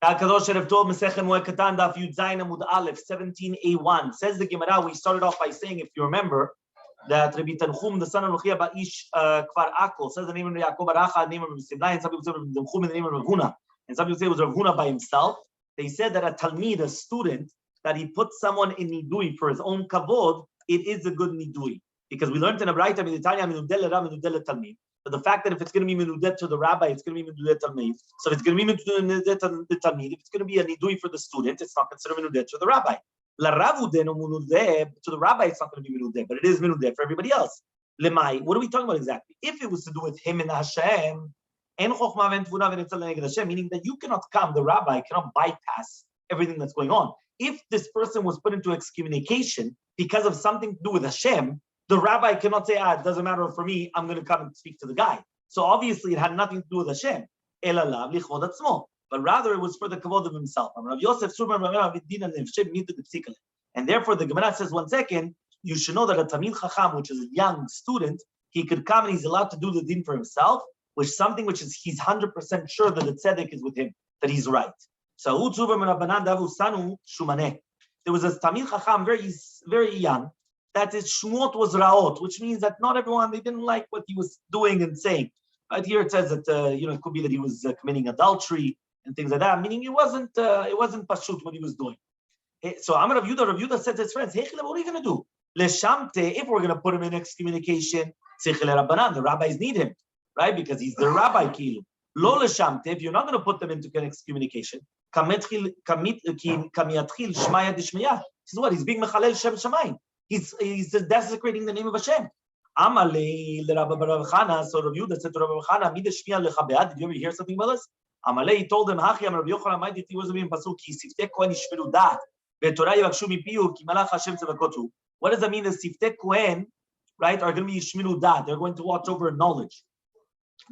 HaKadosh should have told Masechet Moed Katan Daf Yomi Masechet 17a1. Says the Gemara, we started off by saying, if you remember, that Rabbi Tanchum, the son of Luchia Ba'ish Kfar Akol, says the name of Yaakov Baracha, the name of Simlai, and some people say Rabbi Tanchum in the name of Rav Huna, and some people say it was Rav Huna by himself. They said that a talmid, a student, that he put someone in nidui for his own kavod, it is a good nidui. Because we learned in a Braita, but the fact that if it's going to be menudet to the rabbi, it's going to be menudet talmid. So if it's going to be menudet to the talmid, if it's going to be a nidui for the student, it's not considered menudet to the rabbi. La ravude no menudet to the rabbi, it's not going to be menudet, but it is menudet for everybody else. Lemai, what are we talking about exactly? If it was to do with him and Hashem, meaning that you cannot come, the rabbi cannot bypass everything that's going on. If this person was put into excommunication because of something to do with Hashem, the rabbi cannot say, it doesn't matter for me, I'm going to come and speak to the guy. So obviously it had nothing to do with Hashem. But rather it was for the kavod of himself. And therefore the Gemara says, 1 second, you should know that a Tamil Chacham, which is a young student, he could come and he's allowed to do the din for himself, which is something which is he's 100% sure that the tzedek is with him, that he's right. So there was a Tamil Chacham, very young, that his shmuot was raot, which means that not everyone, they didn't like what he was doing and saying. Right here it says that it could be that he was committing adultery and things like that, meaning it wasn't pashut what he was doing. So Amar Rav Yehuda said to his friends, hey, what are you going to do? Leshamte, if we're going to put him in excommunication, the rabbis need him, right? Because he's the rabbi kilu. Lo leshamte, if you're not going to put them into an excommunication, kamiyatchil shmaya dishmaya. This is what he's being mechalel shem shamayim. He's desecrating the name of Hashem. Amalei l'Rabbi Bar Chana. So Rav Yehuda said to Rabbi Chana, "Mida shmiya lechabead." Did you ever hear something about this? Amalei, he told him, "Hachi Rabbi Yochanan, my diti was being pasuk ki siftei kohen yishmeru dat veTorah yivkshu mipiu ki malach Hashem tzavakotu." What does that mean? The siftei kohen, right, are going to be yishmeru dat. They're going to watch over knowledge.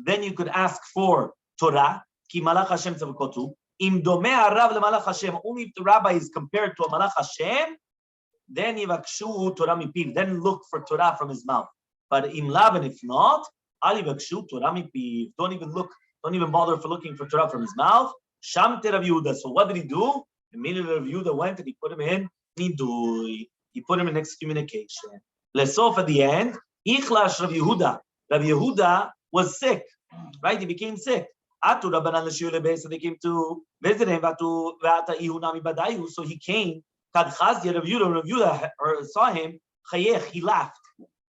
Then you could ask for Torah ki malach Hashem tzavakotu. Im domeh harav lemalach Hashem. Only if the rabbi is compared to a malach Hashem, then yivakshu Torah mipiv. Then look for Torah from his mouth. But im lav, and if not, al yivakshu Torah mipiv. Don't even bother for looking for Torah from his mouth. Shamte Rav Yehuda. So what did he do? Immediately Rav Yehuda went and he put him in nidui. He put him in excommunication. Lesof at the end, ichlash Rav Yehuda. Rav Yehuda was sick, right? He became sick. Atu Rabbanan l'shir lebei. So they came to visit him. Atu ve'ata ihu nami badayu. So he came. Rav Yehuda saw him, he laughed.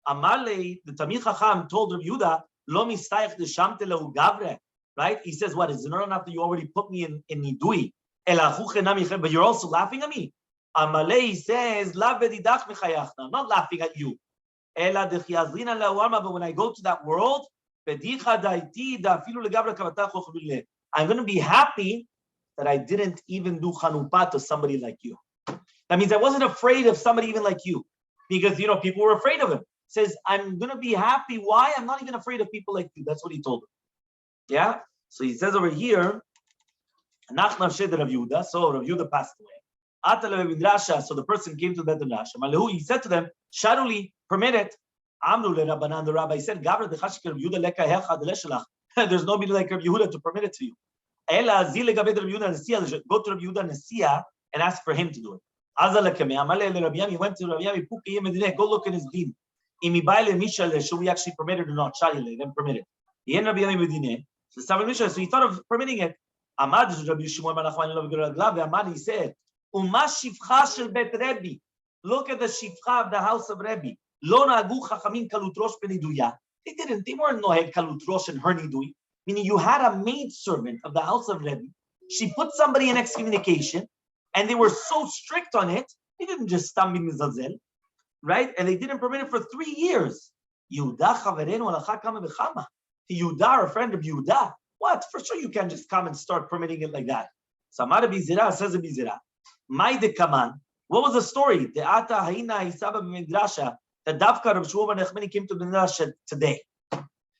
Amalei, the Tamil Chacham told Rav Yehuda, Lo mistayach deshamte lehu gavre. Right? He says, what? Is it not enough that you already put me in nidui? But you're also laughing at me. Amalei, he says, Lav vedidach mechayachna. Not laughing at you. But when I go to that world, I'm going to be happy that I didn't even do chanupah to somebody like you. That means I wasn't afraid of somebody even like you, because people were afraid of him. Says, I'm gonna be happy. Why? I'm not even afraid of people like you. That's what he told him. Yeah. So he says over here, so Rav Yehuda passed away. So the person came to the Midrash. He said to them, Sharuli, permit it. The rabbi said, there's nobody like Rav Yehuda to permit it to you. Go to Rav Yehuda Nesiya and ask for him to do it. He went to Rabbi Yami, go look at his deed. Should we actually permit it or not? Then permit it. So he thought of permitting it. He said, look at the shivcha of the house of Rebbe. They weren't noheg kalut rosh and her nidui. Meaning you had a maid servant of the house of Rebbe. She put somebody in excommunication, and they were so strict on it, they didn't just stam b'mizazel, right? And they didn't permit it for 3 years. Yehuda chaverenu alacha kama b'chama. Yehuda, a friend of Yehuda. What? For sure you can't just come and start permitting it like that. Samara bizira says a bizira. Mai de kaman. What was the story? The ata haina hisaba b'midrasha. The Davka Rav Shmuel Bar Nachmani came to the Midrash today.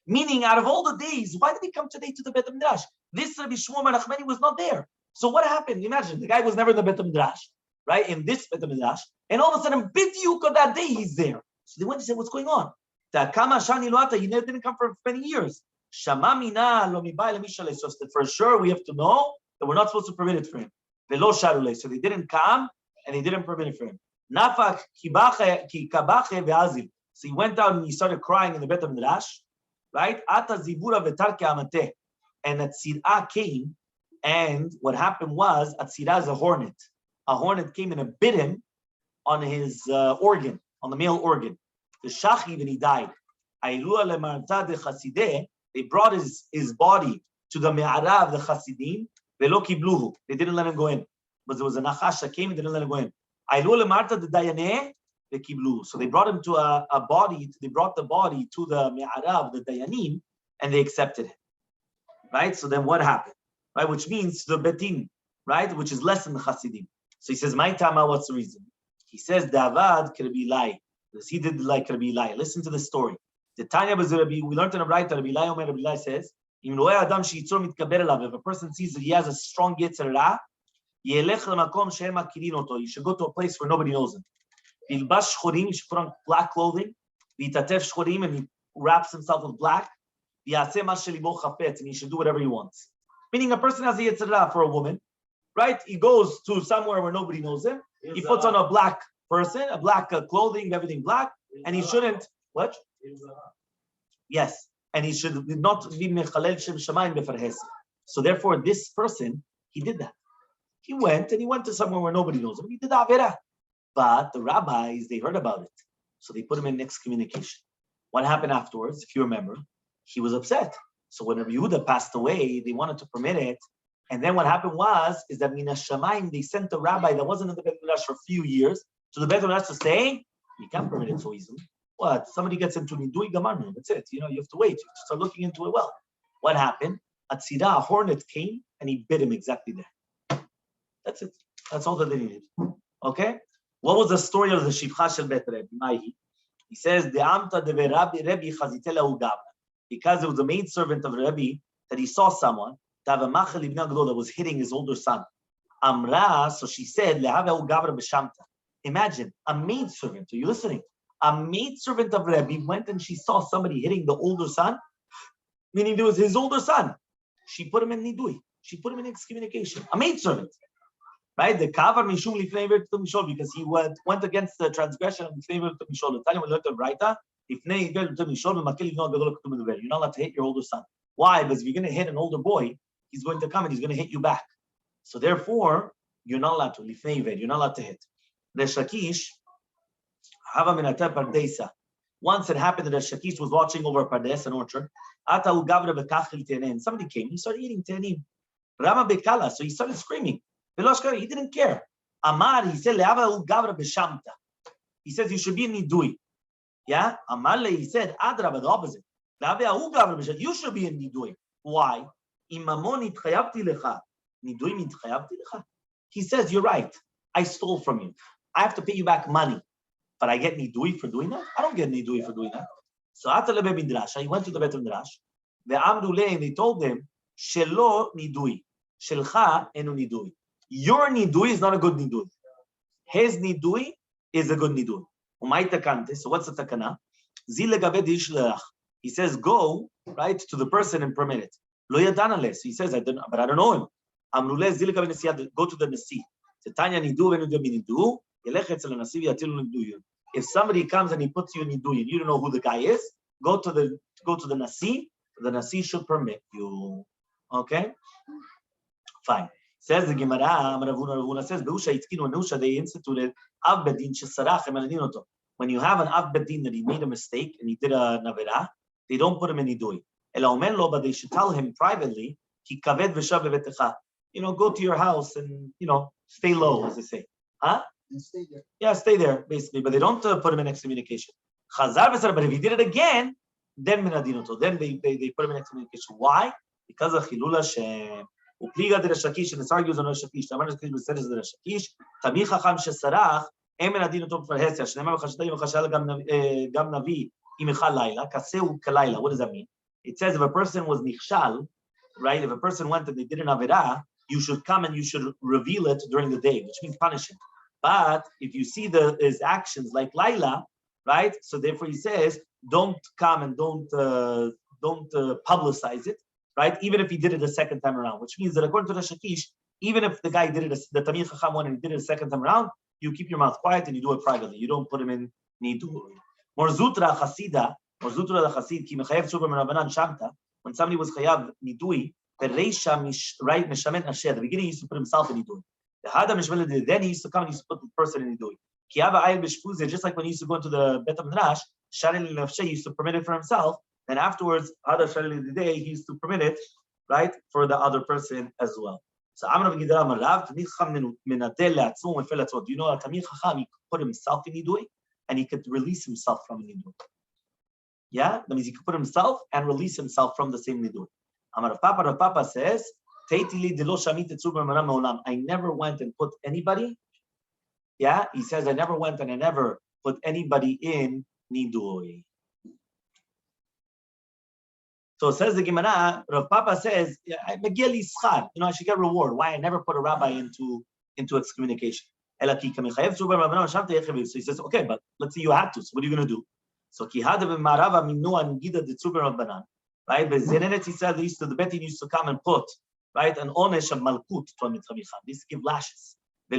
Meaning, out of all the days, why did he come today to the Bet Midrash? This Rabbi Shmuel Bar Nachmani was not there. So what happened? Imagine, the guy was never in the Bet Midrash, right? In this Bet Midrash, and all of a sudden, Bidiyuk on that day, he's there. So they went to say, what's going on? He didn't come for many years. So for sure, we have to know that we're not supposed to permit it for him. Velo sharule. So they didn't come and they didn't permit it for him. Nafak kabache ve'azil. So he went out and he started crying in the Bet Midrash, right? Ata zibura v'tarke amate. And Atzirah came, and what happened was Atzirah is a hornet. A hornet came and bit him on his organ, on the male organ. The shachiv, and he died. They brought his body to the me'arav, the chasidim, velo kibluhu. They didn't let him go in. But there was a nachash that came and didn't let him go in. So they brought him to a body, they brought the body to the me'arav, the dayanim, and they accepted it. Right? So then what happened? Right? Which means the betin, right? Which is less than the chasidim. So he says, my tama, what's the reason? He says, Davad Rabbi Lai. Because he did like Rabbi Lai. Listen to the story. The Tanya Rabbi, we learned in a right, Rabbi Lai says, if a person sees that he has a strong Yetzer Ra, you should go to a place where nobody knows him. You should put on black clothing, and he wraps himself with black, and he should do whatever he wants. Meaning a person has a Yetzer Ra for a woman, right? He goes to somewhere where nobody knows him. He puts on a black person, a black clothing, everything black, and he shouldn't, what? Yes, and he should not be mechalel shem shamayim befarhes. So therefore, this person, he did that. He went to somewhere where nobody knows him. He did avera. But the rabbis, they heard about it. So they put him in excommunication. What happened afterwards, if you remember? He was upset. So when Rabbi Yehuda passed away, they wanted to permit it. And then what happened is that Min HaShamayim, they sent the rabbi that wasn't in the Beit Midrash for a few years to the Beit Midrash to say, you can't permit it so easily. What? Somebody gets into Nidui Gamarnu. That's it. You have to wait. You have to start looking into it well. What happened? Atzirah, a hornet came and he bit him exactly there. That's it. That's all that they needed. Okay? What was the story of the Shivcha Shel Bet Rebbe? He says, De'amta de Rebbe chazitela ugabra. Because it was a maidservant of Rebbe that he saw someone that was hitting his older son. Amra, so she said, imagine, a maidservant, are you listening? A maidservant of Rebbe went and she saw somebody hitting the older son, meaning it was his older son. She put him in nidui. She put him in excommunication. A maidservant. Right? The kavar mishum lifnei ver mishol, because he went against the transgression of lifnei ver mishol. The time we learned the Braita, lifnei ver mishol v'makil livno gadol k'tum ver. You're not allowed to hit your older son. Why? Because if you're going to hit an older boy, he's going to come and he's going to hit you back. So therefore, you're not allowed to lifnei ver. You're not allowed to hit. Resh Lakish, hava minateh pardesa. Once it happened that Resh Lakish was watching over a pardes, an orchard. Atau gavra bekachil te'anim. Somebody came. He started eating te'anim. Rama bekala. So he started screaming. He didn't care. Amar, he said, he says you should be in nidui. Yeah? Amar, he said, Adraba, the opposite. You should be in nidui. Why? He says, you're right. I stole from you. I have to pay you back money. But I get nidui for doing that? I don't get nidui for doing that. So he went to the Bet Midrash. And they told him, Shelo nidui. Shelcha enu nidui. Your nidui is not a good nidui. His nidui is a good nidui. Umay takante. So what's the takana? He says, go right to the person and permit it. Lo yadanale. So he says, I don't know him. Go to the nasi. If somebody comes and he puts you in nidui and you don't know who the guy is, go to the nasi. The nasi should permit you. Okay? Fine. Says the Gemara, Ravuna says, they instituted Av Bedin Shesarach Emeladinoto. When you have an Av Bedin that he made a mistake and he did a Navera, they don't put him in Nidui. But they should tell him privately, go to your house and, stay low, as they say. Huh? And stay there. Yeah, stay there, basically. But they don't put him in excommunication. But if he did it again, then Menadinoto. Then they put him in excommunication. Why? Because of Chilul Hashem. Upliga de Resh Lakish, and it argues on Resh Lakish. Tamar Resh Lakish says the Resh Lakish. Tamich Chacham Shesarach. Emen Adinoto for Hesya. Shneimar Chashdayim Chashal Gam Navi Imichal Laila. Kaseu Kalaila. What does that mean? It says if a person was nichshal, right? If a person went and they did an avera, you should come and you should reveal it during the day, which means punish him. But if you see his actions like Laila, right? So therefore he says, don't come and don't publicize it. right? Even if he did it a second time around, which means that according to the Shakish, even if the guy did it, the Tamir Chacham one and he did it a second time around, you keep your mouth quiet and you do it privately. You don't put him in nidui. Morzutra Chasida, Morzutra the Chasid, ki mechayev tzuba merabanan shamta. When somebody was chayav nidui, the reisha right mishamet nasher. At the beginning, he used to put himself in nidui. The hada mishvel, then he used to come and he used to put the person in nidui. Kiyava ayel b'shpuzeh, just like when he used to go into the Bet HaMidrash, sharil nafshe, he used to permit it for himself. Then afterwards, hada sharil day, he used to permit it, right, for the other person as well. So Amar v'gidra marav tamir chacham menadel le'atzmo mefel atzmo. Do you know that tamir chacham he could put himself in nidui and he could release himself from nidui? Yeah, that means he could put himself and release himself from the same nidui. Amar Rav Papa says, Teitili de lo shamit etzur b'maram me'olam. I never went and put anybody. Yeah, he says I never went and I never put anybody in nidui. So it says the Gemara, Rav Papa says, I should get reward. Why I never put a rabbi into excommunication. So he says, okay, but let's say you had to. So what are you going to do? So right? But Zenenet, he said, the Betin used to come and put, right, an onesh of malkut to a mitzvah. They used to give lashes. But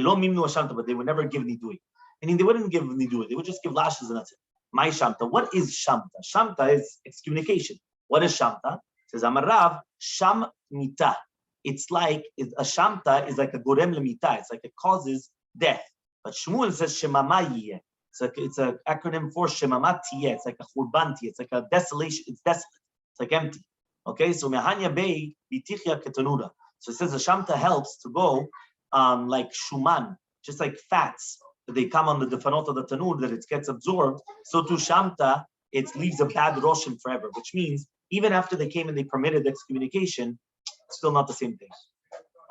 they would never give nidui. Meaning they wouldn't give nidui. They would just give lashes and that's it. My shamta. What is shamta? Shamta is excommunication. What is shamta? It says Amarav sham mita. It's like a shamta is like a gorem lemita. It's like it causes death. But Shmuel says shemamayiye. It's an acronym for shemamatiye. It's like a churbanti. It's like a desolation. It's desolate. It's like empty. Okay, so mehanya bei bitichya ketanura. So it says the shamta helps to go like shuman, just like fats that they come on the defanot of the tanur that it gets absorbed. So to shamta, it leaves a bad roshem forever, which means even after they came and they permitted excommunication, it's still not the same thing.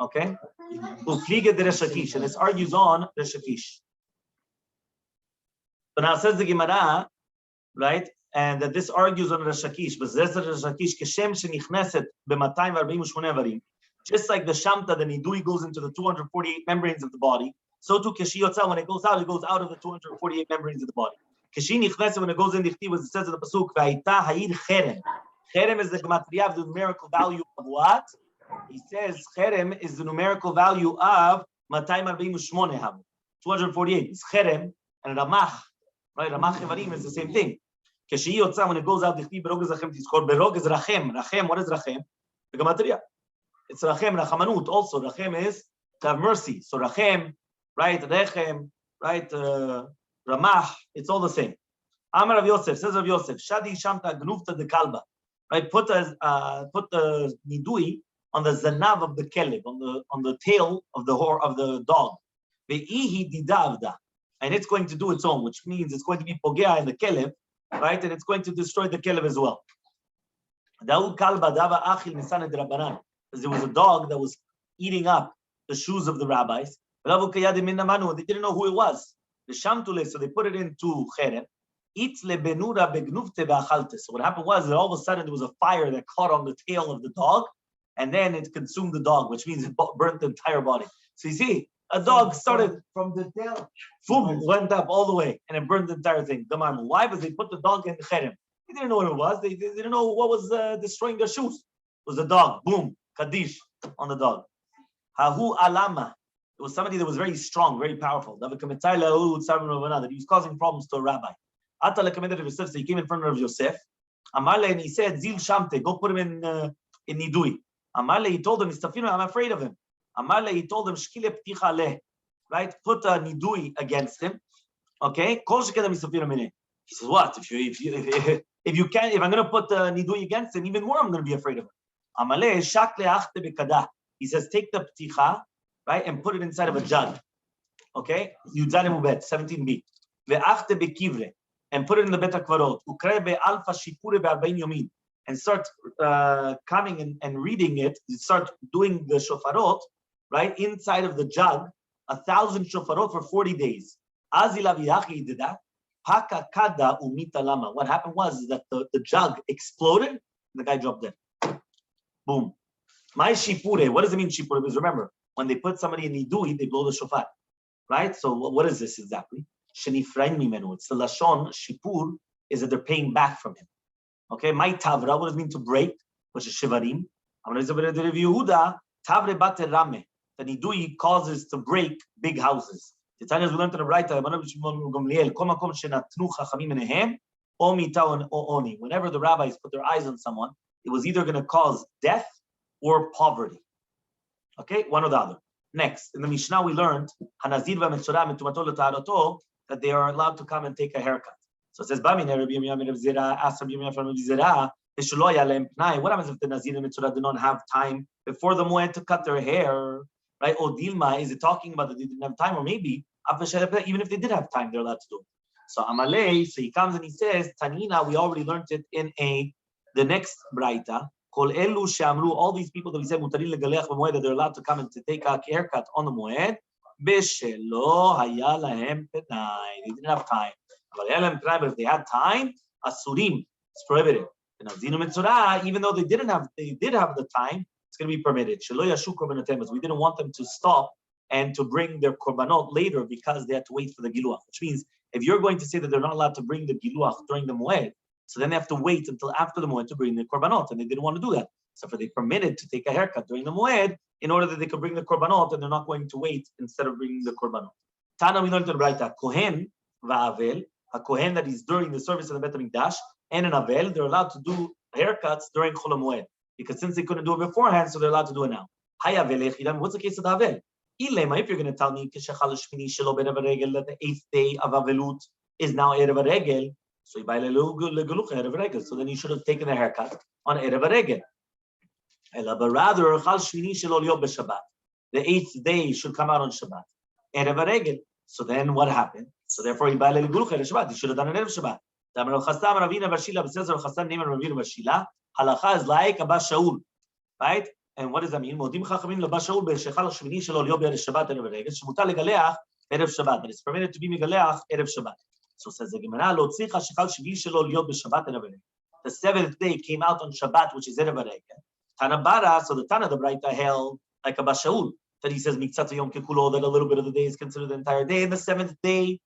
Okay? Ufliga de Reshakish, and this argues on Reshakish. So now it says the Gemara, right? And that this argues on Reshakish, but there's Reshakish keshem shenichneset b-248 varim. Just like the shamta, the nidui goes into the 248 membranes of the body, so too keshi yotzah, when it goes out of the 248 membranes of the body. Keshi nichneset, when it goes in, it says in the pasuk, v'ayita ha'id cherem. Cherem is the gematria of the numerical value of what? He says cherem is the numerical value of 248. It's cherem and ramach, right? Ramach evarim is the same thing. Keshi yotzah, when it goes out, berog is rachem. It's called berog is rachem. Rachem, what is rachem? The gematria. It's rachem, rachamanut. Also, rachem is to have mercy. So rachem, right? Rechem, right? Ramach. It's all the same. Amar Rav Yosef, says Rav Yosef, Shadi Shamta Gnufta de Kalba. Right, put the nidui on the zanav of the keleb, on the tail of the dog. Ve'ihi didavda, and it's going to do its own, which means it's going to be pogea in the keleb, right, and it's going to destroy the keleb as well. Daud kalba dava achil nisan drabanan, because there was a dog that was eating up the shoes of the rabbis. They didn't know who it was. The shamtule, so they put it into cherem. So what happened was that all of a sudden there was a fire that caught on the tail of the dog, and then it consumed the dog, which means it burnt the entire body. So you see, a dog started from the tail, boom, went up all the way, and it burned the entire thing. Why? Because they put the dog in the cherem. They didn't know what it was. They didn't know what was destroying their shoes. It was the dog. Boom, kaddish on the dog. Hahu alama. It was somebody that was very strong, very powerful. That he was causing problems to a rabbi. So he came in front of Yosef. Amarle, and he said, Zil Shamte, go put him in Nidui. Amarle, he told him, I'm afraid of him. Amarle, he told him, Shkile pticha leh, right? Put a Nidui against him. Okay? He says, what? If you can't, if I'm going to put Nidui against him, even more I'm going to be afraid of him. Amarle, shak le'achte bekada. He says, take the pticha, right, and put it inside of a jug. Okay? Yudzane Mubet, 17b. Ve'achte bekivre. And put it in the Bet HaKvarot. Ukrebe alfa shipure be'arbain yomin. And start coming and reading it. You start doing the shofarot, right, inside of the jug, 1,000 shofarot for 40 days. Azila v'yachi did that. Haka kada umita lama. What happened was that the jug exploded, and the guy dropped dead. Boom. My shipure, what does it mean shipure? Because remember, when they put somebody in nidui, they blow the shofar. Right? So what is this exactly? It's the lashon shipur is that they're paying back from him. Okay, my tavra, what does it mean to break? Which is shivarim. Yehuda, Tavre Bate Rame, that Nidui causes to break big houses. The Tanya we learned in the Braita, whenever the rabbis put their eyes on someone, it was either going to cause death or poverty. Okay, one or the other. Next, in the Mishnah we learned that they are allowed to come and take a haircut. So it says, what happens if the Nazir and Mitzvah did not have time before the Moed to cut their hair? Right? Or Dilma, is it talking about that they didn't have time? Or maybe, even if they did have time, they're allowed to do it. So Amalei, so he comes and he says, Tanina, we already learned it in the next Braita. Kol elu shamru, all these people that we said mutarin legaleach b'moed, that they're allowed to come and to take a haircut on the Moed, b'shelo haya lahem penai. They didn't have time. But if they had time, asurim, it's prohibited. Even though they did have the time, it's going to be permitted. We didn't want them to stop and to bring their korbanot later because they had to wait for the giluach. Which means if you're going to say that they're not allowed to bring the giluach during the Moed, so then they have to wait until after the Moed to bring the korbanot, and they didn't want to do that. So for they permitted to take a haircut during the Moed in order that they could bring the korbanot, and they're not going to wait instead of bringing the korbanot. Tana, we learned in the Braita, Kohen va'avel, a Kohen that is during the service of the Bet HaMikdash, and an Avel, they're allowed to do haircuts during Chol HaMoed. Because since they couldn't do it beforehand, so they're allowed to do it now. What's the case of the Avel? If you're going to tell me that the 8th day of Avelut is now Erev HaRegel, so then you should have taken a haircut on Erev HaRegel. But rather, the 8th day should come out on Shabbat. Erev HaRegel. So then what happened? So therefore, he should have done an Erev Shabbat. Halacha is like Abba Shaul, right? And what does that mean? Modim Chachamim l'Abba Shaul b'shechal shmini shelo liyo b'erev Shabbat erev regel shemutar legaleach erev Shabbat. That it's permitted to be megaleach erev Shabbat. So says the Gemara, lo tzricha shechal shmini shelo liyo b'Shabbat erev regel. The 7th day came out on Shabbat, which is erev regel. Tanabara, so the Tana the Braita held like Abba Shaul, that he says miktzat yom kekulo, that a little bit of the day is considered the entire day, and the 7th day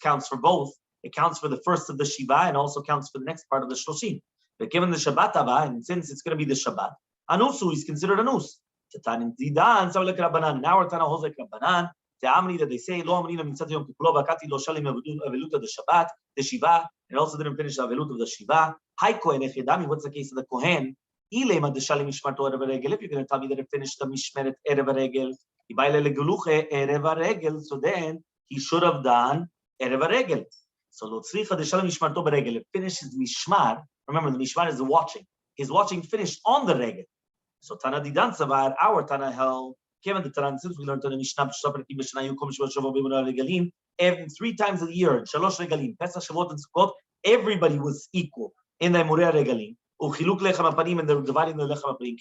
counts for both. It counts for the first of the Shiva and also counts for the next part of the Shloshim. But given the Shabbat Abba, and since it's going to be the Shabbat, Anusu is considered Anus. Tatanin Zidan, so like Rabbanan. Now our Tana holds like Rabbanan. The Amni that they say, Lo Amni Mitzat Yom Kippulo, Vakati Lo Shalim Avelut of the Shabbat, the Shiva, and also didn't finish the Avelut of the Shiva. Hai Kohen Echedami, what's the case of the Kohen? Ilema the Shalim Mishmarto Erev Regel. If you're going to tell me that it finished the Mishmeret Erev Regel, Ibaile Legeluche Erev Regel, so then he should have done Erev Regel. So Lo Tzricha the Shalim Mishmarto Beregel. It finishes Mishmar. Remember, the Mishmar is the watching. His watching finished on the Regel. So Tana Didan Savar, our Tana held, given the Tana, since we learned in the Mishnah, every 3 times a year, Shalosh Regalim, Pesach, Shavuot, and Sukkot, everybody was equal in the Mureh Regalim. Uchiluk Lechem HaPanim, and they're dividing the Lechem HaPanim.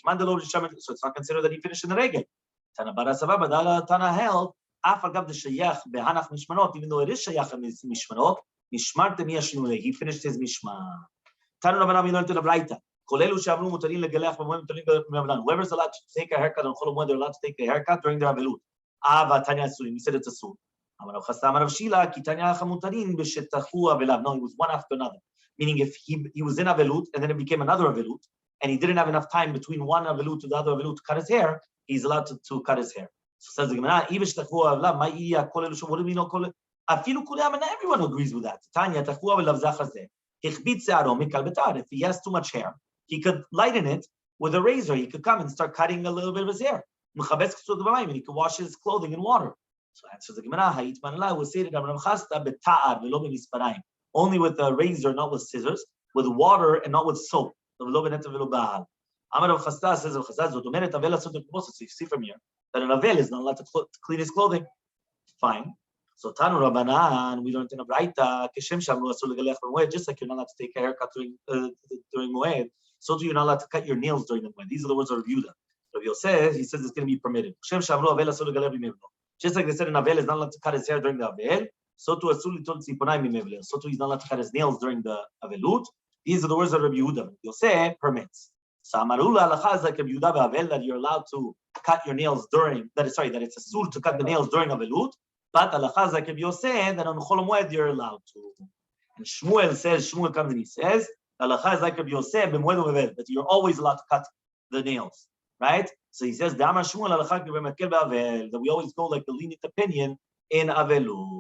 So it's not considered that he finished in the Regel. Tana Bara Savar, but Tana held, Afagav the Shayach, Behanach Mishmanot, even though it is Shayach and Mishmanot, Mishmar Temi Yashinule, he finished his Mishmar. Tanu Rabbanan, we learned in the Braita. Whoever's allowed to take a haircut on Chol HaMoed, they're allowed to take a haircut during their Avelut. Ava Tanya Asurim, he said it's a Asur. No, he was one after another. Meaning if he was in Avelut and then it became another Avelut, and he didn't have enough time between one Avelut to the other Avelut to cut his hair, he's allowed to cut his hair. So says the Gemara, and everyone agrees with that. If he has too much hair, he could lighten it with a razor. He could come and start cutting a little bit of his hair. And he could wash his clothing in water. So answers the Gemara, only with a razor, not with scissors, with water and not with soap. Amar of Chasta says of Chazad, so you see from here that an Avel is not allowed to clean his clothing. Fine. So Tanu Rabbanan, we learned in a Braita, just like you're not allowed to take a haircut during Moed, so too you're not allowed to cut your nails during the Moed. These are the words of Rav Yehuda. Rav Yosef, he says it's going to be permitted. Just like they said an Avel is not allowed to cut his hair during the Avel, so too he's not allowed to cut his nails during the Avelut. These are the words of Rav Yehuda. Rav Yosef permits. So Amarula halacha is like Rav Yehuda Avel, that you're allowed to cut your nails during, that it's a sul to cut the nails during Avelut. But halacha is like Rabbi Yosef, that on Chol HaMoed you're allowed to. And Shmuel comes and he says, halacha is like Rabbi Yosef, that you're always allowed to cut the nails. right? So he says, that we always go like the lenient opinion in Avelu.